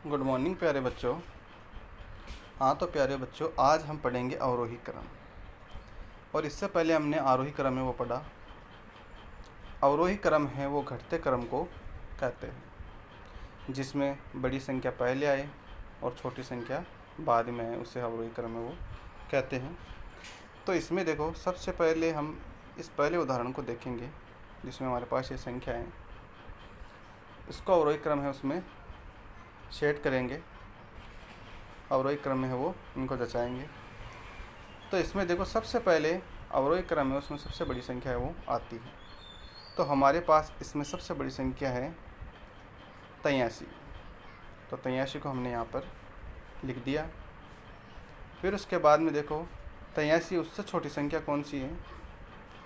Good morning प्यारे बच्चों। हाँ तो प्यारे बच्चों, आज हम पढ़ेंगे अवरोही क्रम। और इससे पहले हमने आरोही क्रम है वो पढ़ा। अवरोही क्रम है वो घटते क्रम को कहते हैं, जिसमें बड़ी संख्या पहले आए और छोटी संख्या बाद में आए, उसे अवरोही क्रम है वो कहते हैं। तो इसमें देखो, सबसे पहले हम इस पहले उदाहरण को देखेंगे जिसमें हमारे पास ये संख्या है। इसको अवरोही क्रम है उसमें शेड करेंगे, अवरोही क्रम में है वो इनको जचाएंगे। तो इसमें देखो, सबसे पहले अवरोही क्रम है उसमें सबसे बड़ी संख्या है वो आती है। तो हमारे पास इसमें सबसे बड़ी संख्या है 83। तो 83 को हमने यहाँ पर लिख दिया। फिर उसके बाद में देखो, 83 उससे छोटी संख्या कौन सी है?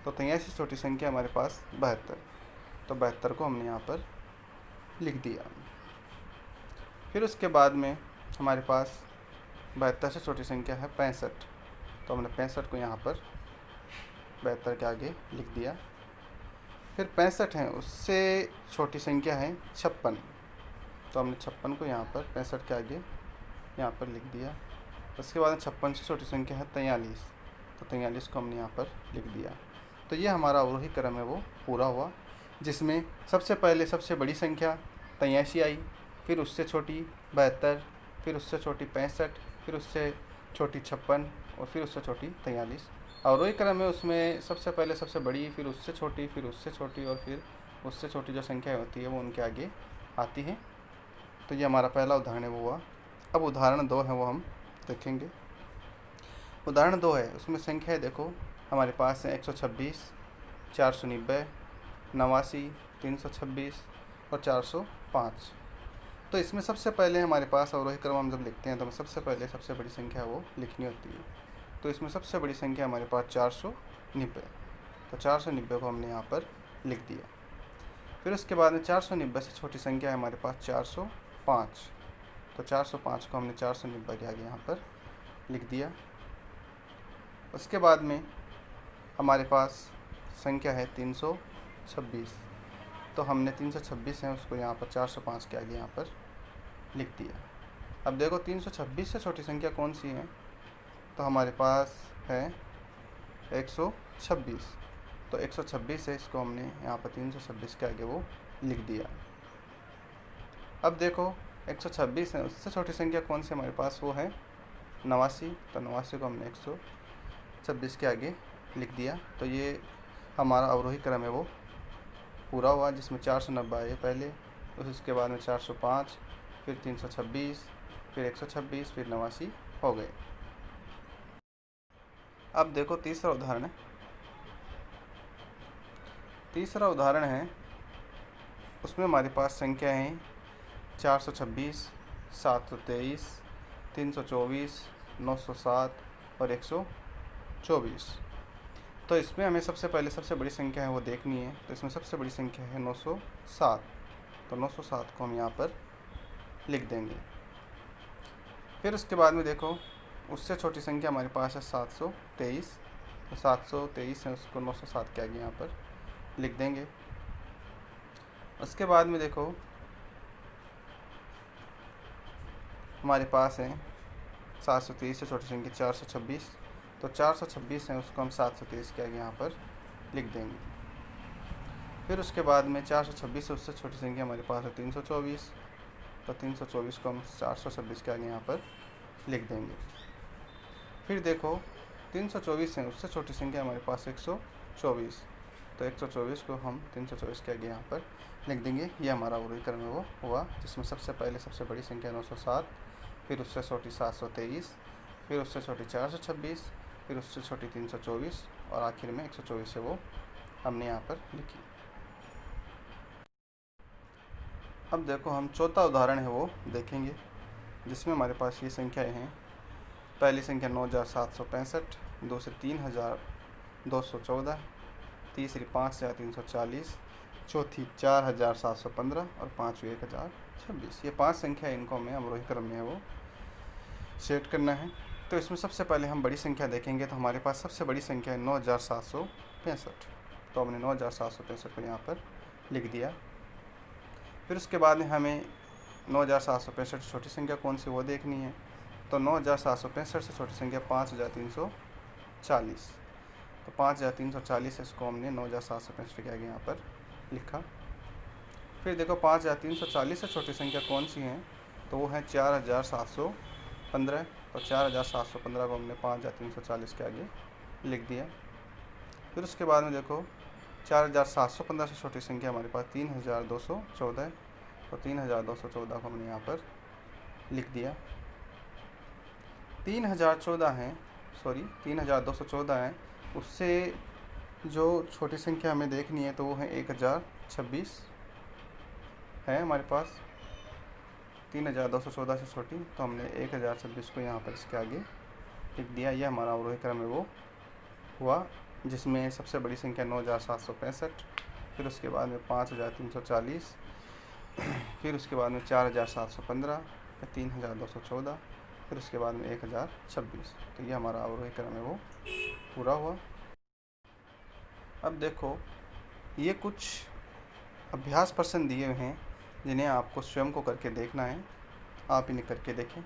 तो 83 छोटी संख्या हमारे पास 72। तो 72 को हमने यहाँ पर लिख दिया। फिर उसके बाद में हमारे पास 72 से छोटी संख्या है 65। तो हमने 65 को यहाँ पर 72 के आगे लिख दिया। फिर 65 है उससे छोटी संख्या है 56। तो हमने 56 को यहाँ पर 65 के आगे यहाँ पर लिख दिया। उसके बाद 56 से छोटी संख्या है 43। तो 43 को हमने यहाँ पर लिख दिया। तो ये हमारा अवरोही क्रम है वो पूरा हुआ, जिसमें सबसे पहले सबसे बड़ी संख्या 83 आई, फिर उससे छोटी 72, फिर उससे छोटी 65, फिर उससे छोटी 56 और फिर उससे छोटी 43। अवरोही क्रम में उसमें सबसे पहले सबसे बड़ी, फिर उससे छोटी, फिर उससे छोटी और फिर उससे छोटी जो संख्या होती है वो उनके आगे आती है। तो ये हमारा पहला उदाहरण है वो हुआ। अब उदाहरण 2 है वो हम देखेंगे। उदाहरण 2 है उसमें संख्या है, देखो हमारे पास है 126, 490, 89, 326 और 405। तो इसमें सबसे पहले हमारे पास अवरोही क्रम हम जब लिखते हैं तो हमें सबसे पहले सबसे बड़ी संख्या वो लिखनी होती है। तो इसमें सबसे बड़ी संख्या हमारे पास 490। तो 490 को हमने यहाँ पर लिख दिया। फिर उसके बाद में 490 से छोटी संख्या है हमारे पास 405। तो 405 को हमने 490 के आगे यहाँ पर लिख दिया। उसके बाद में हमारे पास संख्या है 326। तो हमने 326 है उसको यहाँ पर 405 के आगे यहाँ पर लिख दिया। अब देखो, 326 से छोटी संख्या कौन सी है? तो हमारे पास है 126। तो 126 है, इसको हमने यहाँ पर 326 के आगे वो लिख दिया। अब देखो, 126 है उससे छोटी संख्या कौन सी हमारे पास? वो है 89। तो 89 को हमने 126 के आगे लिख दिया। तो ये हमारा अवरोही क्रम है वो पूरा हुआ, जिसमें 490 आए पहले, उसके बाद में 405, फिर 326, फिर 126, फिर 89 हो गए। अब देखो तीसरा उदाहरण है। तीसरा उदाहरण है उसमें हमारे पास संख्या है 426, 723, 324, 907 और 124। तो इसमें हमें सबसे पहले सबसे बड़ी संख्या है वो देखनी है। तो इसमें सबसे बड़ी संख्या है 907। तो 907 को हम यहाँ पर लिख देंगे। फिर उसके बाद में देखो, उससे छोटी संख्या हमारे पास है 723। तो 723 है उसको 907 के आगे यहाँ पर लिख देंगे। उसके बाद में देखो, हमारे पास है 723 से छोटी संख्या 426। तो 426 है उसको हम 723 के आगे यहाँ पर लिख देंगे। फिर उसके बाद में 426 से उससे छोटी संख्या हमारे पास है 324। तो 324 को हम 426 के आगे यहाँ पर लिख देंगे। फिर देखो, 324 है उससे छोटी संख्या हमारे पास 124। तो 124 को हम 324 के आगे यहाँ पर लिख देंगे। ये हमारा अवरोही क्रम है वो हुआ, जिसमें सबसे पहले सबसे बड़ी संख्या 907, फिर उससे छोटी 723, फिर उससे छोटी 426, फिर उससे छोटी 324 और आखिर में 124 है वो हमने यहाँ पर लिखी। अब देखो, हम चौथा उदाहरण है वो देखेंगे, जिसमें हमारे पास ये संख्याएं हैं। पहली संख्या 9765, दूसरी 3214, तीसरी 5340, चौथी 4715 और पाँचवीं 1026। ये 5 संख्या इनको हमें अवरोही क्रम में वो सेट करना है। तो इसमें सबसे पहले हम बड़ी संख्या देखेंगे। तो हमारे पास सबसे बड़ी संख्या है 9765। तो हमने 9765 को यहाँ पर लिख दिया। फिर उसके बाद में हमें 9765 से छोटी संख्या कौन सी वो देखनी है। तो 9765 से छोटी संख्या 5340। तो 5340 इसको हमने 9765 के आगे यहाँ पर लिखा। फिर देखो 5340 से छोटी संख्या कौन सी है, तो वो है 4715। तो 4715 को हमने 5340 के आगे लिख दिया। फिर उसके बाद में देखो 4715 से छोटी संख्या हमारे पास 3214 है। तो 3214 को हमने यहाँ पर लिख दिया। 3214 है, उससे जो छोटी संख्या हमें देखनी है तो वो है 1026 है हमारे पास। 3214 से छोटी, तो हमने 1026 को यहाँ पर इसके आगे लिख दिया। यह हमारा अवरोही क्रम है वो हुआ, जिसमें सबसे बड़ी संख्या 9765, फिर उसके बाद में 5340, फिर उसके बाद में 4715, फिर 3214, फिर उसके बाद में 1026। तो ये हमारा अवरोही क्रम है वो पूरा हुआ। अब देखो ये कुछ अभ्यास प्रश्न दिए हुए हैं जिन्हें आपको स्वयं को करके देखना है। आप इन्हें करके देखें।